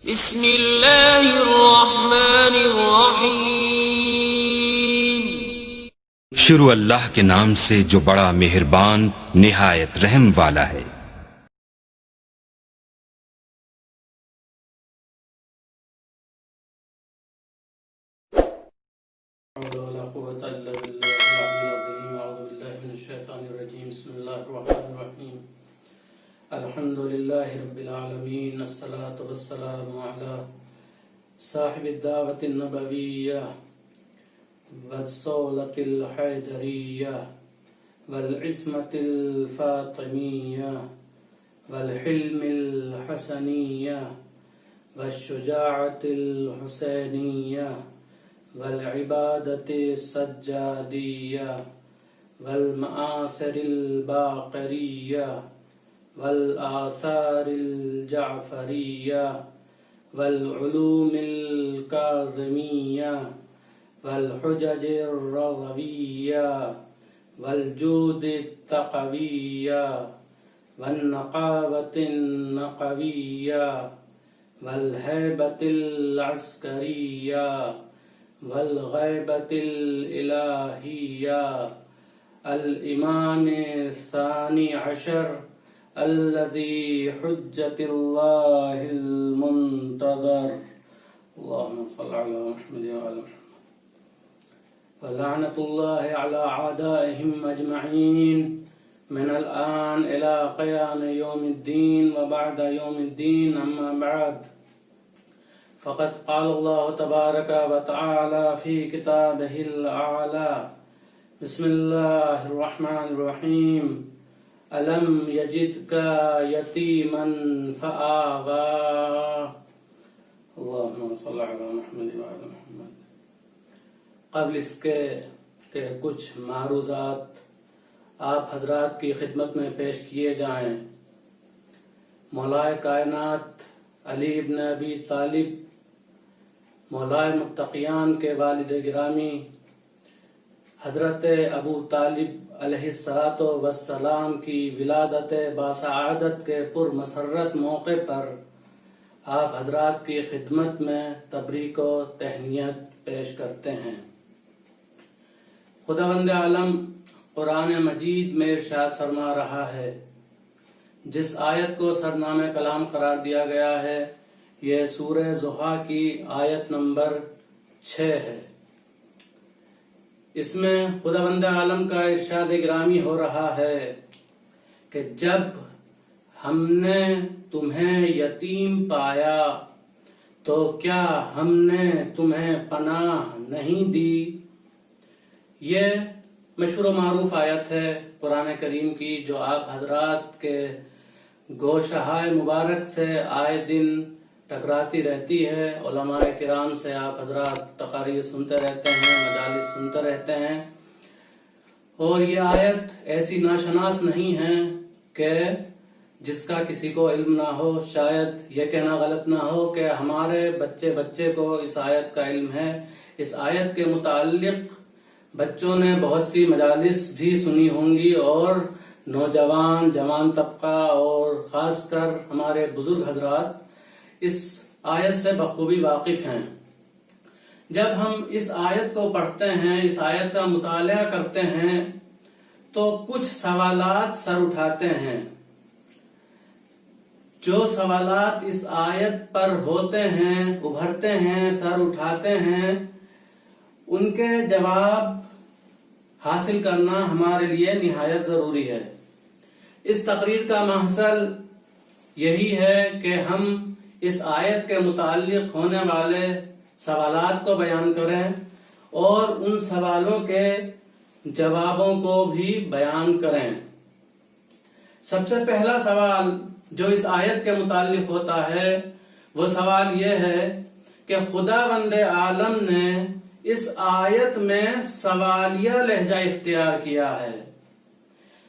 بسم اللہ الرحمن الرحیم۔ شروع اللہ کے نام سے جو بڑا مہربان نہایت رحم والا ہے۔ الحمد للہ رب العالمین، الصلاة والسلام علی صاحب الدعوة النبویہ والصولة الحیدریہ والعصمة الفاطمیہ والحلم الحسنیہ والشجاعة الحسینیہ والعبادة السجادیہ والمآثر الباقریہ والآثار الجعفریہ والعلوم الکاظمیہ والحجج الرضویہ والجود التقویہ والنقاوة النقویہ والہیبة العسکریہ والغیبة الالہیہ الامام الثانی عشر الذي حجة الله المنتظر اللهم صل على محمد وعلى محمد ولعنة الله على أعدائهم أجمعين من الآن إلى قيام يوم الدين وبعد يوم الدين أما بعد فقد قال الله تبارك وتعالى في كتابه الأعلى بسم الله الرحمن الرحيم ألم يجدك يتيما فآوى اللهم صل على محمد وعلى محمد۔ قبل اس کے کہ کچھ معروضات آپ حضرات کی خدمت میں پیش کیے جائیں، مولائے کائنات علی ابن ابی طالب مولائے متقیان کے والد گرامی حضرت ابو طالب علیہ الصلاۃ والسلام کی ولادت باسعادت کے پرمسرت موقع پر آپ حضرات کی خدمت میں تبریک و تہنیت پیش کرتے ہیں۔ خداوند عالم قرآن مجید میں ارشاد فرما رہا ہے، جس آیت کو سرنامہ کلام قرار دیا گیا ہے یہ سورہ ضحیٰ کی آیت نمبر 6 ہے۔ اس میں خداوند عالم کا ارشاد گرامی ہو رہا ہے کہ جب ہم نے تمہیں یتیم پایا تو کیا ہم نے تمہیں پناہ نہیں دی۔ یہ مشہور و معروف آیت ہے قرآن کریم کی، جو آپ حضرات کے گوشہائے مبارک سے آئے دن ٹکراتی رہتی ہے۔ علماء کرام سے آپ حضرات تقاریر سنتے رہتے ہیں، مجالس سنتے رہتے ہیں، اور یہ آیت ایسی ناشناس نہیں ہے کہ جس کا کسی کو علم نہ ہو۔ شاید یہ کہنا غلط نہ ہو کہ ہمارے بچے کو اس آیت کا علم ہے۔ اس آیت کے متعلق بچوں نے بہت سی مجالس بھی سنی ہوں گی، اور نوجوان جوان طبقہ اور خاص کر ہمارے بزرگ حضرات اس آیت سے بخوبی واقف ہیں۔ جب ہم اس آیت کو پڑھتے ہیں، اس آیت کا مطالعہ کرتے ہیں، تو کچھ سوالات سر اٹھاتے ہیں۔ جو سوالات اس آیت پر ہوتے ہیں، ابھرتے ہیں، سر اٹھاتے ہیں، ان کے جواب حاصل کرنا ہمارے لیے نہایت ضروری ہے۔ اس تقریر کا محصل یہی ہے کہ ہم اس آیت کے متعلق ہونے والے سوالات کو بیان کریں اور ان سوالوں کے جوابوں کو بھی بیان کریں۔ سب سے پہلا سوال جو اس آیت کے متعلق ہوتا ہے وہ سوال یہ ہے کہ خداوند عالم نے اس آیت میں سوالیہ لہجہ اختیار کیا ہے۔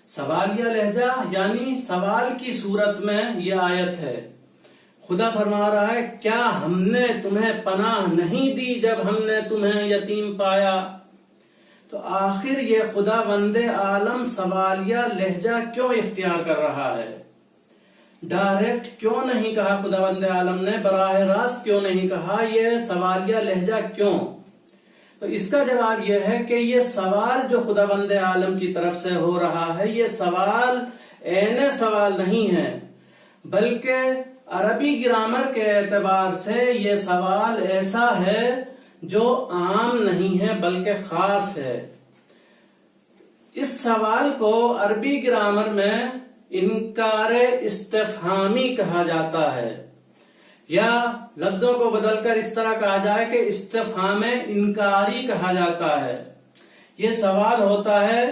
سوالیہ لہجہ یعنی سوال کی صورت میں یہ آیت ہے۔ خدا فرما رہا ہے، کیا ہم نے تمہیں پناہ نہیں دی جب ہم نے تمہیں یتیم پایا؟ تو آخر یہ خداوند عالم سوالیہ لہجہ کیوں اختیار کر رہا ہے؟ ڈائریکٹ کیوں نہیں کہا خداوند عالم نے، براہ راست کیوں نہیں کہا، یہ سوالیہ لہجہ کیوں؟ تو اس کا جواب یہ ہے کہ یہ سوال جو خداوند عالم کی طرف سے ہو رہا ہے، یہ سوال عین سوال نہیں ہے، بلکہ عربی گرامر کے اعتبار سے یہ سوال ایسا ہے جو عام نہیں ہے بلکہ خاص ہے۔ اس سوال کو عربی گرامر میں انکار استفہامی کہا جاتا ہے، یا لفظوں کو بدل کر اس طرح کہا جائے کہ استفہام انکاری کہا جاتا ہے۔ یہ سوال ہوتا ہے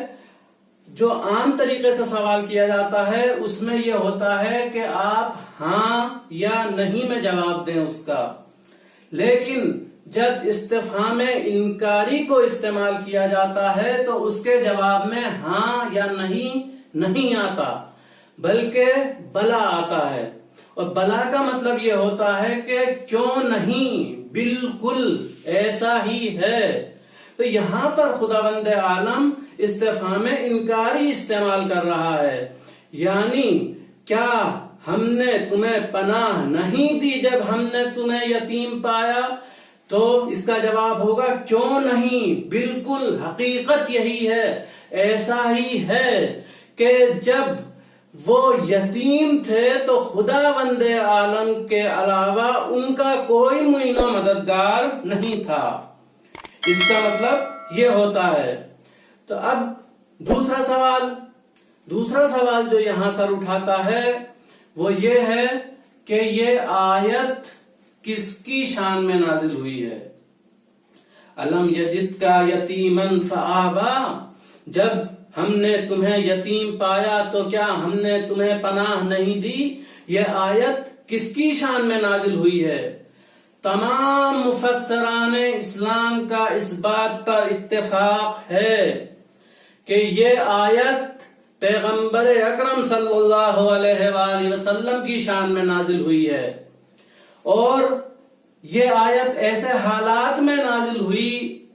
جو عام طریقے سے سوال کیا جاتا ہے، اس میں یہ ہوتا ہے کہ آپ ہاں یا نہیں میں جواب دیں اس کا، لیکن جب استفہام انکاری کو استعمال کیا جاتا ہے تو اس کے جواب میں ہاں یا نہیں آتا، بلکہ بلا آتا ہے، اور بلا کا مطلب یہ ہوتا ہے کہ کیوں نہیں، بالکل ایسا ہی ہے۔ تو یہاں پر خداوند عالم استفہام انکاری استعمال کر رہا ہے، یعنی کیا ہم نے تمہیں پناہ نہیں دی جب ہم نے تمہیں یتیم پایا؟ تو اس کا جواب ہوگا کیوں نہیں، بالکل حقیقت یہی ہے، ایسا ہی ہے کہ جب وہ یتیم تھے تو خداوند عالم کے علاوہ ان کا کوئی معین و مددگار نہیں تھا۔ اس کا مطلب یہ ہوتا ہے۔ تو اب دوسرا سوال جو یہاں سر اٹھاتا ہے وہ یہ ہے کہ یہ آیت کس کی شان میں نازل ہوئی ہے؟ الم یجد کا یتیمن فآوا، جب ہم نے تمہیں یتیم پایا تو کیا ہم نے تمہیں پناہ نہیں دی؟ یہ آیت کس کی شان میں نازل ہوئی ہے؟ تمام مفسران اسلام کا اس بات پر اتفاق ہے کہ یہ آیت پیغمبر اکرم صلی اللہ علیہ وآلہ وسلم کی شان میں نازل ہوئی ہے، اور یہ آیت ایسے حالات میں نازل ہوئی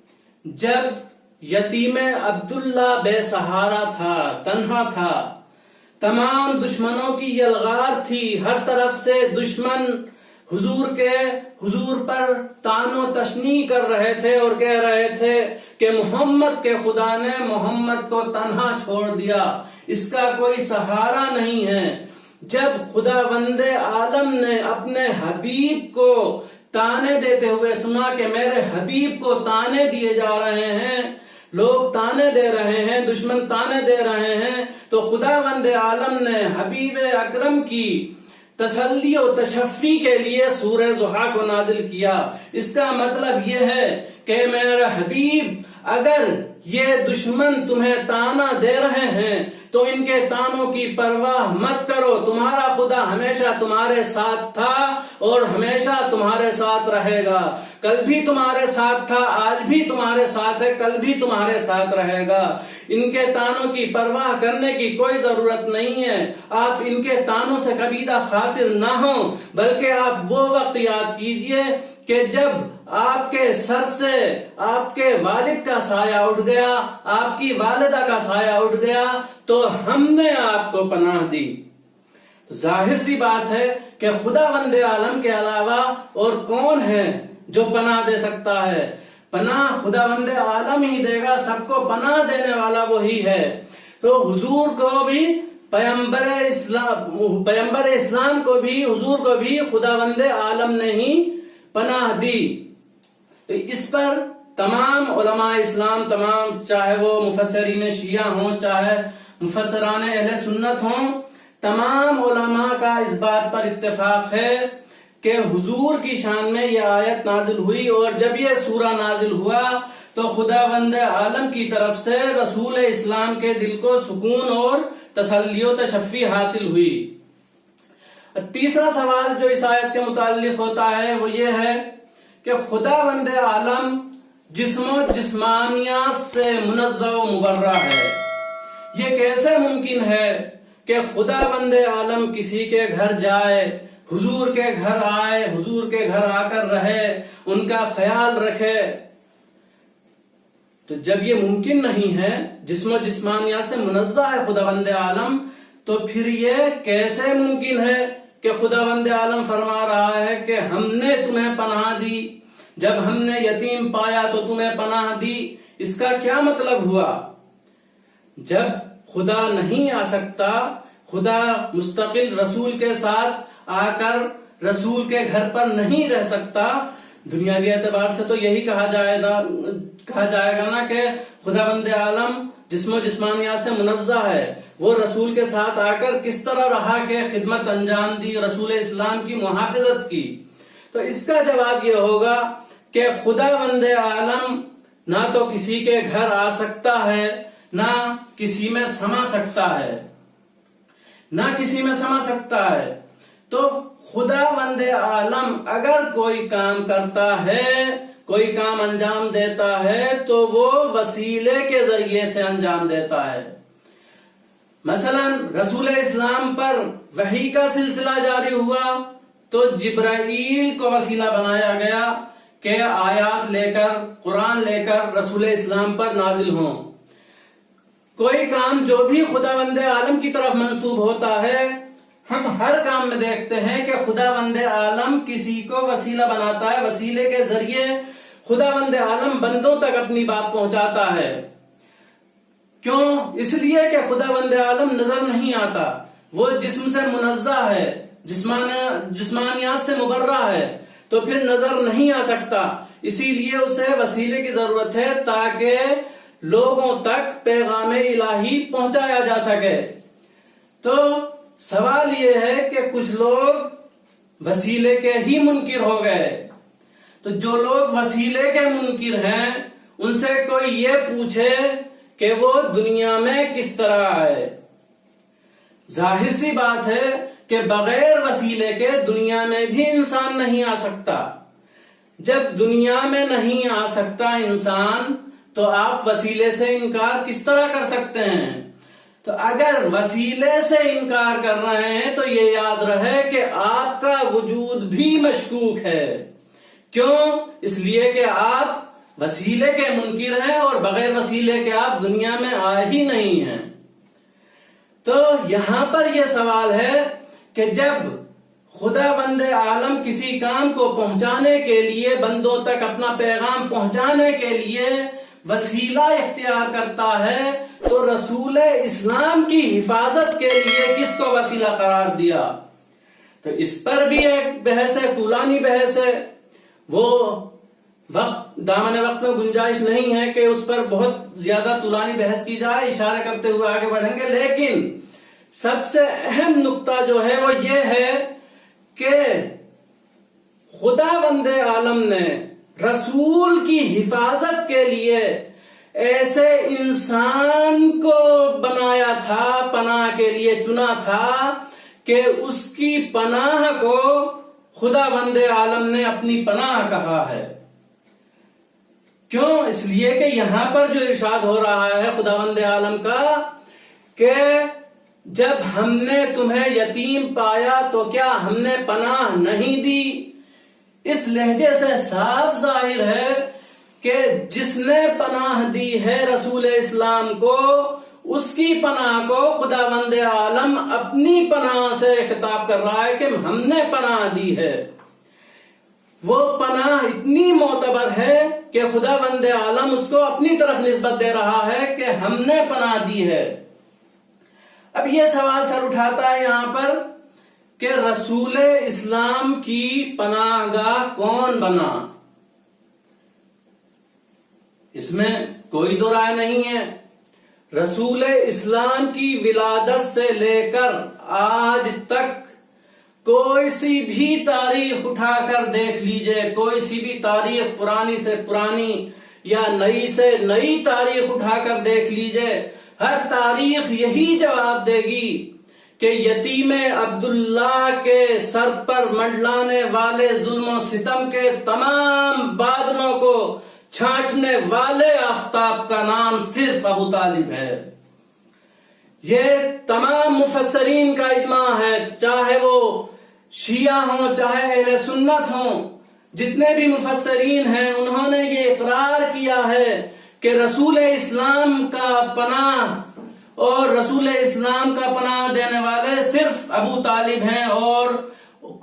جب یتیم عبداللہ بے سہارا تھا، تنہا تھا، تمام دشمنوں کی یلغار تھی، ہر طرف سے دشمن حضور پر طعن و تشنیع کر رہے تھے اور کہہ رہے تھے کہ محمد کے خدا نے محمد کو تنہا چھوڑ دیا، اس کا کوئی سہارا نہیں ہے۔ جب خداوند عالم نے اپنے حبیب کو تانے دیتے ہوئے سنا کہ میرے حبیب کو تانے دیے جا رہے ہیں، لوگ تانے دے رہے ہیں، دشمن تانے دے رہے ہیں، تو خداوند عالم نے حبیب اکرم کی تسلی و تشفی کے لیے سورہ ضحیٰ کو نازل کیا۔ اس کا مطلب یہ ہے کہ میرے حبیب، اگر یہ دشمن تمہیں تانا دے رہے ہیں تو ان کے تانوں کی پرواہ مت کرو، تمہارا خدا ہمیشہ تمہارے ساتھ تھا اور ہمیشہ تمہارے ساتھ رہے گا، کل بھی تمہارے ساتھ تھا، آج بھی تمہارے ساتھ ہے، کل بھی تمہارے ساتھ رہے گا۔ ان کے تانوں کی پرواہ کرنے کی کوئی ضرورت نہیں ہے، آپ ان کے تانوں سے کبیدہ خاطر نہ ہوں، بلکہ آپ وہ وقت یاد کیجئے کہ جب آپ کے سر سے آپ کے والد کا سایہ اٹھ گیا، آپ کی والدہ کا سایہ اٹھ گیا تو ہم نے آپ کو پناہ دی۔ ظاہر سی بات ہے کہ خداوند عالم کے علاوہ اور کون ہے جو پناہ دے سکتا ہے؟ پناہ خداوند عالم ہی دے گا، سب کو پناہ دینے والا وہی ہے۔ تو حضور کو بھی، پیغمبر اسلام کو بھی، حضور کو بھی خداوند عالم نے ہی پناہ دی۔ اس پر تمام علماء اسلام، چاہے وہ مفسرین شیعہ ہوں، چاہے مفسران اہل سنت ہوں، تمام علماء کا اس بات پر اتفاق ہے کہ حضور کی شان میں یہ آیت نازل ہوئی، اور جب یہ سورہ نازل ہوا تو خداوند عالم کی طرف سے رسول اسلام کے دل کو سکون اور تسلی و تشفی حاصل ہوئی۔ تیسرا سوال جو اس آیت کے متعلق ہوتا ہے وہ یہ ہے کہ خداوند عالم جسم و جسمانیات سے منزہ و مبرہ ہے۔ یہ کیسے ممکن ہے کہ خداوند عالم کسی کے گھر جائے، حضور کے گھر آئے، حضور کے گھر آ کر رہے، ان کا خیال رکھے؟ تو جب یہ ممکن نہیں ہے، جسم و جسمانیات سے منزہ ہے خداوند عالم، تو پھر یہ کیسے ممکن ہے کہ خداوند عالم فرما رہا ہے کہ ہم نے تمہیں پناہ دی، جب ہم نے یتیم پایا تو تمہیں پناہ دی؟ اس کا کیا مطلب ہوا؟ جب خدا نہیں آ سکتا، خدا مستقل رسول کے ساتھ آ کر رسول کے گھر پر نہیں رہ سکتا، دنیاوی اعتبار سے تو یہی کہا جائے گا نا کہ خداوند عالم جسم و جسمانیات سے منزہ ہے، وہ رسول کے ساتھ آ کر کس طرح رہا کہ خدمت انجام دی، رسول اسلام کی محافظت کی؟ تو اس کا جواب یہ ہوگا کہ خداوند عالم نہ تو کسی کے گھر آ سکتا ہے، نہ کسی میں سما سکتا ہے، تو خداوند عالم اگر کوئی کام کرتا ہے، کوئی کام انجام دیتا ہے تو وہ وسیلے کے ذریعے سے انجام دیتا ہے۔ مثلا رسول اسلام پر وحی کا سلسلہ جاری ہوا تو جبرائیل کو وسیلہ بنایا گیا کہ آیات لے کر، قرآن لے کر رسول اسلام پر نازل ہوں۔ کوئی کام جو بھی خداوند عالم کی طرف منسوب ہوتا ہے، ہم ہر کام میں دیکھتے ہیں کہ خداوند عالم کسی کو وسیلہ بناتا ہے، وسیلے کے ذریعے خداوند عالم بندوں تک اپنی بات پہنچاتا ہے۔ کیوں؟ اس لیے کہ خداوند عالم نظر نہیں آتا، وہ جسم سے منزہ ہے، جسمانیات سے مبرہ ہے، تو پھر نظر نہیں آ سکتا، اسی لیے اسے وسیلے کی ضرورت ہے تاکہ لوگوں تک پیغام الہی پہنچایا جا سکے۔ تو سوال یہ ہے کہ کچھ لوگ وسیلے کے ہی منکر ہو گئے، تو جو لوگ وسیلے کے منکر ہیں ان سے کوئی یہ پوچھے کہ وہ دنیا میں کس طرح آئے؟ ظاہر سی بات ہے کہ بغیر وسیلے کے دنیا میں بھی انسان نہیں آ سکتا۔ جب دنیا میں نہیں آ سکتا انسان تو آپ وسیلے سے انکار کس طرح کر سکتے ہیں؟ تو اگر وسیلے سے انکار کر رہے ہیں تو یہ یاد رہے کہ آپ کا وجود بھی مشکوک ہے۔ کیوں؟ اس لیے کہ آپ وسیلے کے منکر ہیں اور بغیر وسیلے کے آپ دنیا میں آ ہی نہیں ہیں۔ تو یہاں پر یہ سوال ہے کہ جب خداوند عالم کسی کام کو پہنچانے کے لیے، بندوں تک اپنا پیغام پہنچانے کے لیے وسیلہ اختیار کرتا ہے تو رسول اسلام کی حفاظت کے لیے کس کو وسیلہ قرار دیا؟ تو اس پر بھی ایک بحث ہے، طولانی بحث ہے، وہ دامن وقت میں گنجائش نہیں ہے کہ اس پر بہت زیادہ طولانی بحث کی جائے، اشارے کرتے ہوئے آگے بڑھیں گے۔ لیکن سب سے اہم نقطہ جو ہے وہ یہ ہے کہ خداوند عالم نے رسول کی حفاظت کے لیے ایسے انسان کو بنایا تھا، پناہ کے لیے چنا تھا کہ اس کی پناہ کو خداوند عالم نے اپنی پناہ کہا ہے۔ کیوں؟ اس لیے کہ یہاں پر جو ارشاد ہو رہا ہے خداوند عالم کا کہ جب ہم نے تمہیں یتیم پایا تو کیا ہم نے پناہ نہیں دی؟ اس لہجے سے صاف ظاہر ہے کہ جس نے پناہ دی ہے رسول اسلام کو، اس کی پناہ کو خداوند عالم اپنی پناہ سے خطاب کر رہا ہے کہ ہم نے پناہ دی ہے۔ وہ پناہ اتنی معتبر ہے کہ خداوند عالم اس کو اپنی طرف نسبت دے رہا ہے کہ ہم نے پناہ دی ہے۔ اب یہ سوال سر اٹھاتا ہے یہاں پر کہ رسول اسلام کی پناہ گاہ کون بنا؟ اس میں کوئی دو رائے نہیں ہے۔ رسول اسلام کی ولادت سے لے کر آج تک کوئی سی بھی تاریخ اٹھا کر دیکھ لیجئے، کوئی سی بھی تاریخ پرانی سے پرانی یا نئی سے نئی تاریخ اٹھا کر دیکھ لیجئے، ہر تاریخ یہی جواب دے گی کہ یتیم عبداللہ کے سر پر منڈلانے والے ظلم و ستم کے تمام بادلوں کو چھانٹنے والے آفتاب کا نام صرف ابو طالب ہے۔ یہ تمام مفسرین کا اجماع ہے، چاہے وہ شیعہ ہوں چاہے اہل سنت ہوں، جتنے بھی مفسرین ہیں انہوں نے یہ اقرار کیا ہے کہ رسول اسلام کا پناہ اور رسول اسلام کا پناہ دینے والے صرف ابو طالب ہیں اور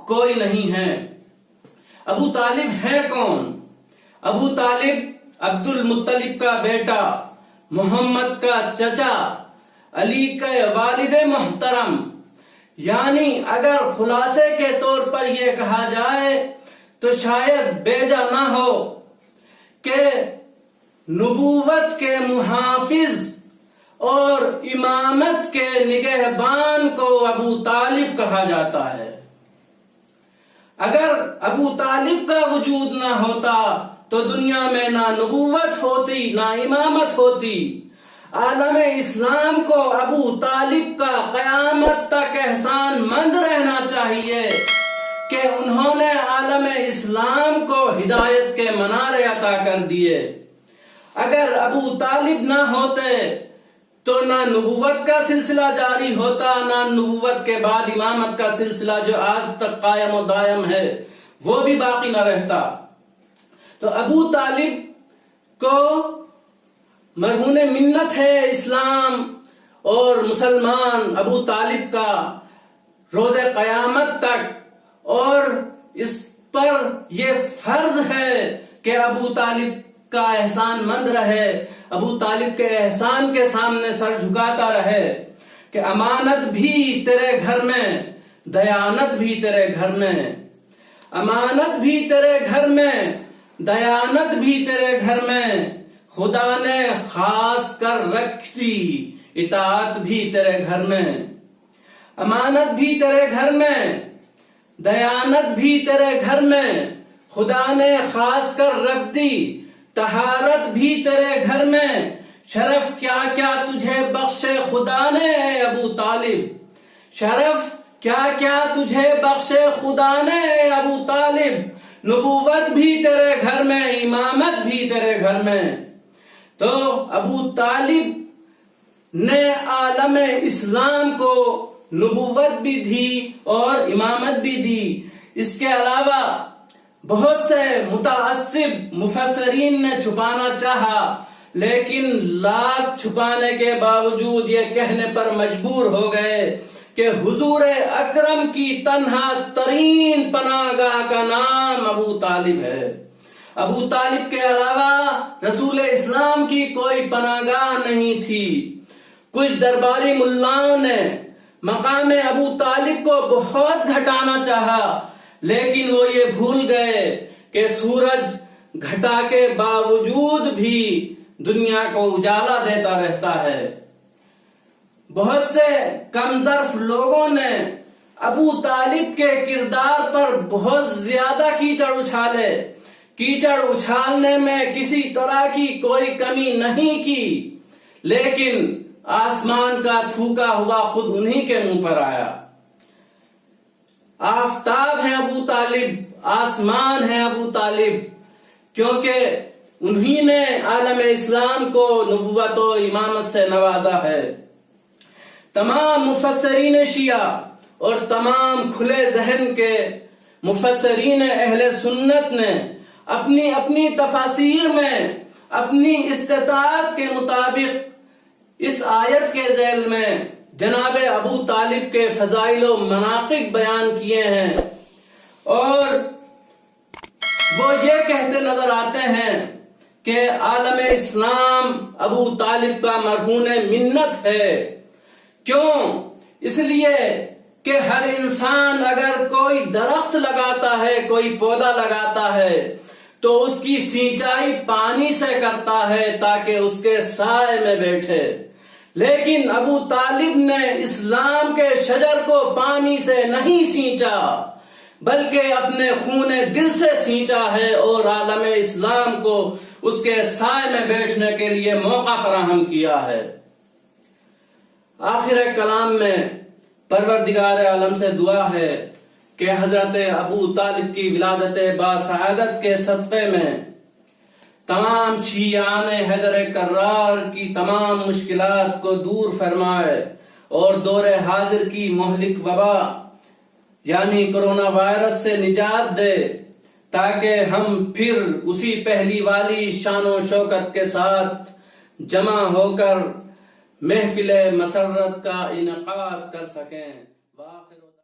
کوئی نہیں ہے۔ ابو طالب ہے کون؟ ابو طالب عبد المطلب کا بیٹا، محمد کا چچا، علی کا والد محترم، یعنی اگر خلاصے کے طور پر یہ کہا جائے تو شاید بیجا نہ ہو کہ نبوت کے محافظ اور امامت کے نگہبان کو ابو طالب کہا جاتا ہے۔ اگر ابو طالب کا وجود نہ ہوتا تو دنیا میں نہ نبوت ہوتی نہ امامت ہوتی۔ عالم اسلام کو ابو طالب کا قیامت تک احسان مند رہنا چاہیے کہ انہوں نے عالم اسلام کو ہدایت کے منارے عطا کر دیے۔ اگر ابو طالب نہ ہوتے تو نہ نبوت کا سلسلہ جاری ہوتا، نہ نبوت کے بعد امامت کا سلسلہ جو آج تک قائم و دائم ہے وہ بھی باقی نہ رہتا۔ تو ابو طالب کو مرہون منت ہے اسلام اور مسلمان ابو طالب کا روز قیامت تک، اور اس پر یہ فرض ہے کہ ابو طالب کا احسان مند رہے، ابو طالب کے احسان کے سامنے سر جھکاتا رہے کہ امانت بھی تیرے گھر میں، دیانت بھی تیرے گھر میں، امانت بھی تیرے گھر میں، دیانت بھی تیرے گھر میں، خدا نے خاص کر رکھ دی اطاعت بھی تیرے گھر میں، امانت بھی تیرے گھر میں، دیانت بھی تیرے گھر میں، خدا نے خاص کر رکھ دی طہارت بھی تیرے گھر میں، شرف کیا کیا تجھے بخشے خدا نے اے ابو طالب، شرف کیا کیا تجھے بخشے خدا نے اے ابو طالب، نبوت بھی تیرے گھر میں، امامت بھی تیرے گھر میں۔ تو ابو طالب نے عالم اسلام کو نبوت بھی دی اور امامت بھی دی۔ اس کے علاوہ بہت سے متعصب مفسرین نے چھپانا چاہا، لیکن لاکھ چھپانے کے باوجود یہ کہنے پر مجبور ہو گئے کہ حضور اکرم کی تنہا ترین پناہ گاہ کا نام ابو طالب ہے۔ ابو طالب کے علاوہ رسول اسلام کی کوئی پناہ گاہ نہیں تھی۔ کچھ درباری ملاؤں نے مقام ابو طالب کو بہت گھٹانا چاہا، لیکن وہ یہ بھول گئے کہ سورج گھٹا کے باوجود بھی دنیا کو اجالا دیتا رہتا ہے۔ بہت سے کم ظرف لوگوں نے ابو طالب کے کردار پر بہت زیادہ کیچڑ اچھالے، کیچڑ اچھالنے میں کسی طرح کی کوئی کمی نہیں کی، لیکن آسمان کا تھوکا ہوا خود انہی کے منہ پر آیا۔ آفتاب ہے ابو طالب، آسمان ہے ابو طالب، کیونکہ انہی نے عالم اسلام کو نبوت و امامت سے نوازا ہے۔ تمام مفسرین شیعہ اور تمام کھلے ذہن کے مفسرین اہل سنت نے اپنی اپنی تفاسیر میں اپنی استطاعت کے مطابق اس آیت کے ذیل میں جناب ابو طالب کے فضائل و مناقب بیان کیے ہیں، اور وہ یہ کہتے نظر آتے ہیں کہ عالم اسلام ابو طالب کا مرہون منت ہے۔ کیوں؟ اس لیے کہ ہر انسان اگر کوئی درخت لگاتا ہے، کوئی پودا لگاتا ہے تو اس کی سینچائی پانی سے کرتا ہے تاکہ اس کے سائے میں بیٹھے، لیکن ابو طالب نے اسلام کے شجر کو پانی سے نہیں سینچا بلکہ اپنے خون دل سے سینچا ہے، اور عالم اسلام کو اس کے سائے میں بیٹھنے کے لیے موقع فراہم کیا ہے۔ آخر کلام میں پروردگار عالم سے دعا ہے کہ حضرت ابو طالب کی ولادت باسعادت کے صدقے میں تمام شیعان حیدر کرار کی تمام مشکلات کو دور فرمائے اور دور حاضر کی مہلک وبا یعنی کرونا وائرس سے نجات دے، تاکہ ہم پھر اسی پہلی والی شان و شوکت کے ساتھ جمع ہو کر محفل مسرت کا انعقاد کر سکیں.